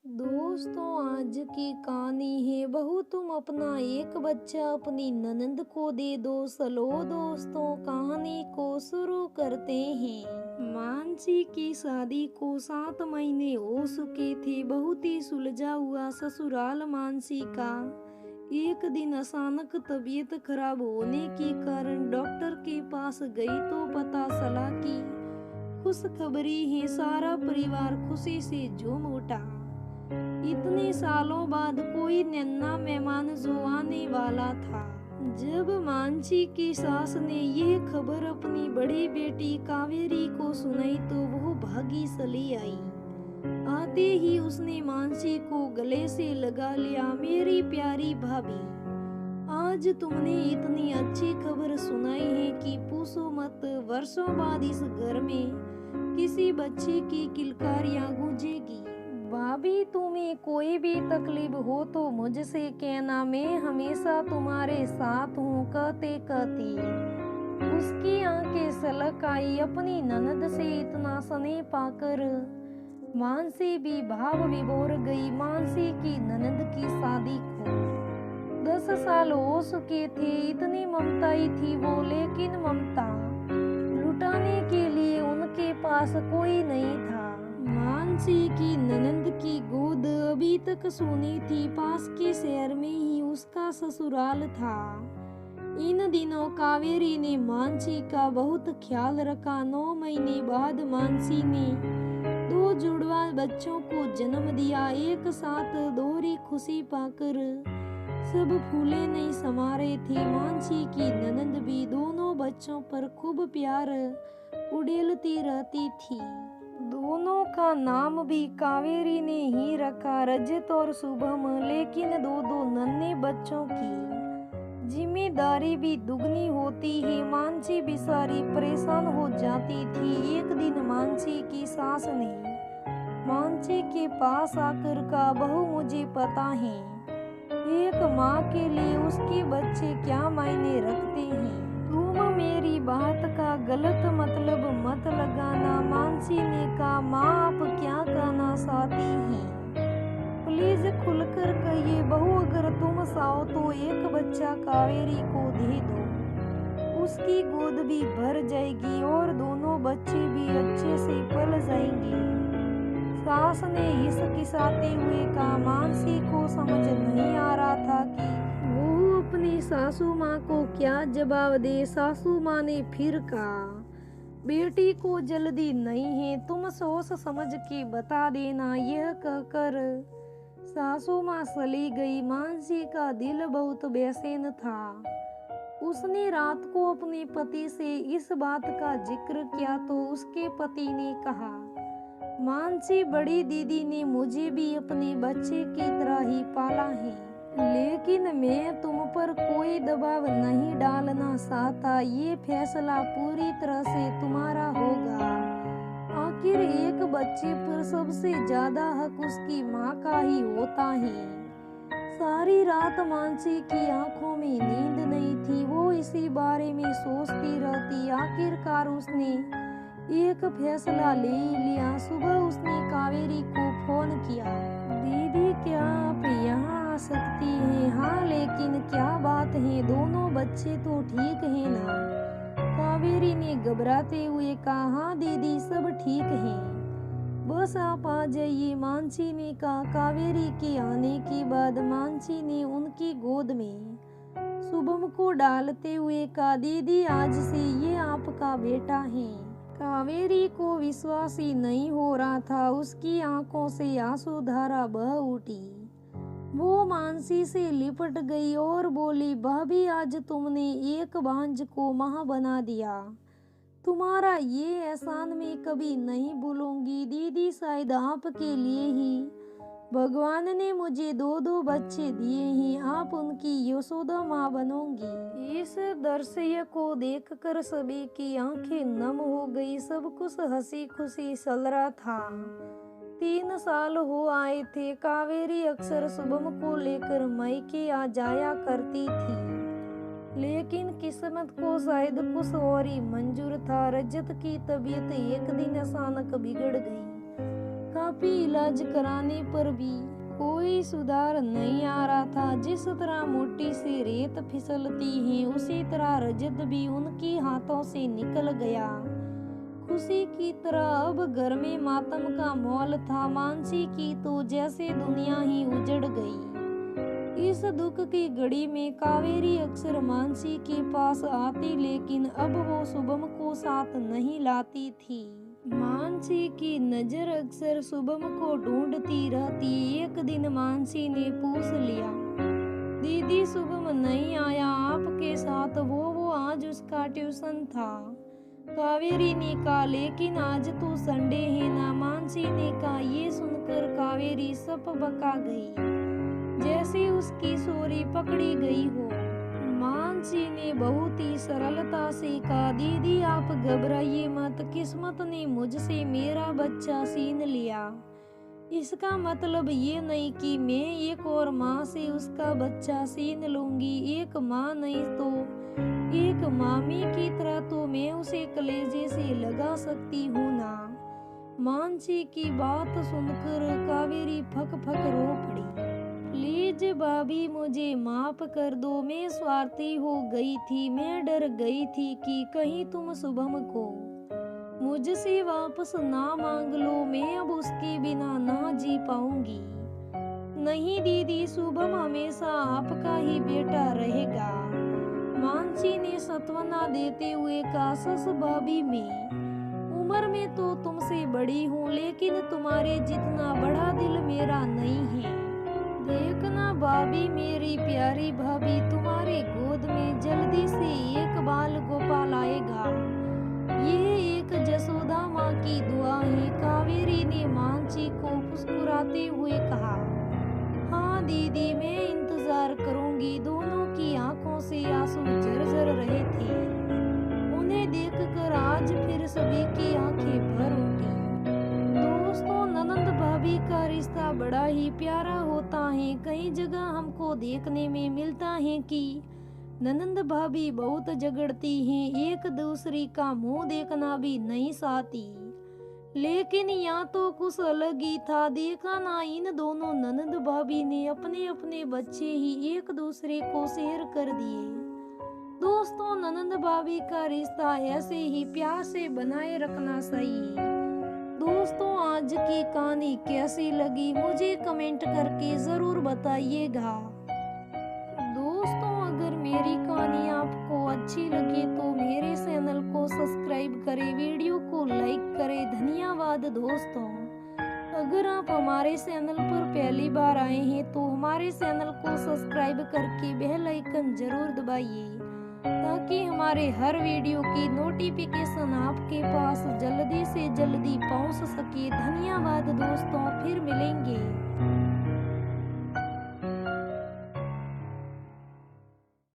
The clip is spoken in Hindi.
दोस्तों, आज की कहानी है बहू तुम अपना एक बच्चा अपनी ननंद को दे दो। चलो दोस्तों, कहानी को शुरू करते हैं। मानसी की शादी को 7 महीने हो चुके थे। बहुत ही सुलझा हुआ ससुराल मानसी का एक दिन अचानक तबीयत खराब होने के कारण डॉक्टर के पास गई तो पता चला कि खुशखबरी है। सारा परिवार खुशी से झूम उठा। इतने सालों बाद कोई नन्हा मेहमान जो आने वाला था। जब मानसी की सास ने यह खबर अपनी बड़ी बेटी कावेरी को सुनाई तो वो भागी चली आई। आते ही उसने मानसी को गले से लगा लिया। मेरी प्यारी भाभी, आज तुमने इतनी अच्छी खबर सुनाई है कि पूछो मत। वर्षों बाद इस घर में किसी बच्चे की किलकारियां गूंजेगी। भाभी, तुम्हें कोई भी तकलीफ हो तो मुझसे कहना, मैं हमेशा तुम्हारे साथ हूँ। कहते कहते उसकी आंखें सलक आई। अपनी ननद से इतना स्नेह पाकर मानसी भी भाव विभोर गई। मानसी की ननद की शादी को 10 साल हो चुके थे। इतनी ममताई थी वो, लेकिन ममता लुटाने के लिए उनके पास कोई नहीं था। मानसी की ननंद की गोद अभी तक सोनी थी। पास के शहर में ही उसका ससुराल था। इन दिनों कावेरी ने मानसी का बहुत ख्याल रखा। 9 महीने बाद मानसी ने 2 जुड़वा बच्चों को जन्म दिया। एक साथ दोहरी खुशी पाकर सब फूले नहीं समा रहे थे। मानसी की ननंद भी दोनों बच्चों पर खूब प्यार उड़ेलती रहती थी। दोनों का नाम भी कावेरी ने ही रखा, रजत और शुभम। लेकिन 2 नन्हे बच्चों की जिम्मेदारी भी दुगनी होती है। मानसी बेचारी परेशान हो जाती थी। एक दिन मानसी की सास ने मानसी के पास आकर कहा, बहू मुझे पता है एक माँ के लिए उसके बच्चे क्या मायने रखते हैं। तुम मेरी बात का गलत मतलब मत लगाना। मानसी ने कहा, माँ आप क्या कहना चाहती हैं? प्लीज खुलकर कहिए बहू। अगर तुम चाहो तो एक बच्चा कावेरी को दे दो। उसकी गोद भी भर जाएगी और दोनों बच्चे भी अच्छे से पल जाएंगे। सास ने हिचकिचाते हुए कहा। मानसी को समझ नहीं आ रहा था कि वो अपनी सासू माँ को क्या जवाब दे। सासू माँ ने फिर कहा, बेटी को जल्दी नहीं है, तुम सोच समझ के बता देना। यह कहकर सासू माँ चली गई। मानसी का दिल बहुत बेचैन था। उसने रात को अपने पति से इस बात का जिक्र किया तो उसके पति ने कहा, मानसी बड़ी दीदी ने मुझे भी अपने बच्चे की तरह ही पाला है, लेकिन मैं तुम पर कोई दबाव नहीं डालना चाहता। ये फैसला पूरी तरह से तुम्हारा होगा। आखिर एक बच्चे पर सबसे ज्यादा हक उसकी माँ का ही होता है। सारी रात मानसी की आंखों में नींद नहीं थी। वो इसी बारे में सोचती रहती। आखिरकार उसने एक फैसला ले लिया। सुबह उसने कावेरी को फोन किया, दीदी क्या आप यहाँ आ सकती हैं? हाँ, लेकिन क्या बात है? दोनों बच्चे तो ठीक हैं ना? कावेरी ने घबराते हुए कहा, हाँ दीदी सब ठीक हैं, बस आप आ जाइए। मानसी ने कहा। कावेरी के आने के बाद मानसी ने उनकी गोद में शुभम को डालते हुए कहा, दीदी आज से ये आपका बेटा है। कावेरी को विश्वास ही नहीं हो रहा था। उसकी आंखों से आंसू धारा बह उठी। वो मानसी से लिपट गई और बोली, भाभी आज तुमने एक भांज को मां बना दिया। तुम्हारा ये एहसान मैं कभी नहीं भूलूंगी। दीदी शायद आपके लिए ही भगवान ने मुझे 2 बच्चे दिए हैं। आप उनकी यशोदा माँ बनोगी। इस दृश्य को देखकर सभी की आंखें नम हो गई। सब कुछ हंसी खुशी चल रहा था। 3 साल हो आए थे। कावेरी अक्सर शुभम को लेकर मायके आ जाया करती थी, लेकिन किस्मत को शायद कुछ और ही मंजूर था। रजत की तबीयत एक दिन अचानक बिगड़ गई। काफी इलाज कराने पर भी कोई सुधार नहीं आ रहा था। जिस तरह मोटी सी रेत फिसलती है उसी तरह रजत भी उनके हाथों से निकल गया। खुशी की तरह अब घर में मातम का माहौल था। मानसी की तो जैसे दुनिया ही उजड़ गई। इस दुख की घड़ी में कावेरी अक्सर मानसी के पास आती, लेकिन अब वो शुभम को साथ नहीं लाती थी। मानसी की नजर अक्सर शुभम को ढूंढती रहती। एक दिन मानसी ने पूछ लिया, दीदी शुभम नहीं आया आपके साथ? वो आज उसका ट्यूशन था। कावेरी ने कहा, लेकिन आज तो संडे है ना। मानसी ने कहा। ये सुनकर कावेरी सप बका गई, जैसे उसकी सोरी पकड़ी गई हो। मानसी ने बहुत ही सरलता से कहा, दीदी आप घबराइए मत, किस्मत ने मुझसे मेरा बच्चा छीन लिया। इसका मतलब ये नहीं कि मैं एक और माँ से उसका बच्चा छीन लूंगी। एक माँ नहीं तो एक मामी की तरह तो मैं उसे कलेजे से लगा सकती हूँ ना। मानसी की बात सुनकर कावेरी फक फक रो पड़ी। प्लीज भाभी मुझे माफ कर दो, मैं स्वार्थी हो गई थी। मैं डर गई थी कि कहीं तुम शुभम को मुझसे वापस ना मांग लो। मैं अब उसके बिना ना जी पाऊंगी। नहीं दीदी, शुभम हमेशा आपका ही बेटा रहेगा। मानसी ने सांत्वना देते हुए कहा, सस भाभी मैं उम्र में तो तुमसे बड़ी हूँ, लेकिन तुम्हारे जितना बड़ा दिल मेरा नहीं है। देखना भाभी, मेरी प्यारी भाभी तुम्हारे गोद में जल्दी से एक बाल गोपाल आएगा। ये एक जसोदा माँ की दुआ है। कावेरी ने मानसी को मुस्कुराते हुए कहा, हाँ दीदी मैं इंतजार करूंगी। दोनों की आंखों से आंसू झरझर रहे थे। उन्हें देखकर आज फिर सभी की आंखें भर उठी। दोस्तों, ननंद भाभी का रिश्ता बड़ा ही प्यारा होता है। कई जगह हमको देखने में मिलता है कि ननंद भाभी बहुत झगड़ती हैं, एक दूसरी का मुंह देखना भी नहीं चाहती। लेकिन यहाँ तो कुछ अलग ही था। देखा ना, इन दोनों ननद भाभी ने अपने अपने बच्चे ही एक दूसरे को शेयर कर दिए। दोस्तों, ननंद भाभी का रिश्ता ऐसे ही प्यार से बनाए रखना चाहिए। दोस्तों, आज की कहानी कैसी लगी मुझे कमेंट करके जरूर बताइएगा। दोस्तों, अगर मेरी कहानी आपको अच्छी लगे तो मेरे चैनल को सब्सक्राइब करें, वीडियो को लाइक करें। धन्यवाद दोस्तों। अगर आप हमारे चैनल पर पहली बार आए हैं तो हमारे चैनल को सब्सक्राइब करके बेल आइकन जरूर दबाइए, ताकि हमारे हर वीडियो की नोटिफिकेशन आपके पास जल्दी से जल्दी पहुंच सके। धन्यवाद दोस्तों, फिर मिलेंगे।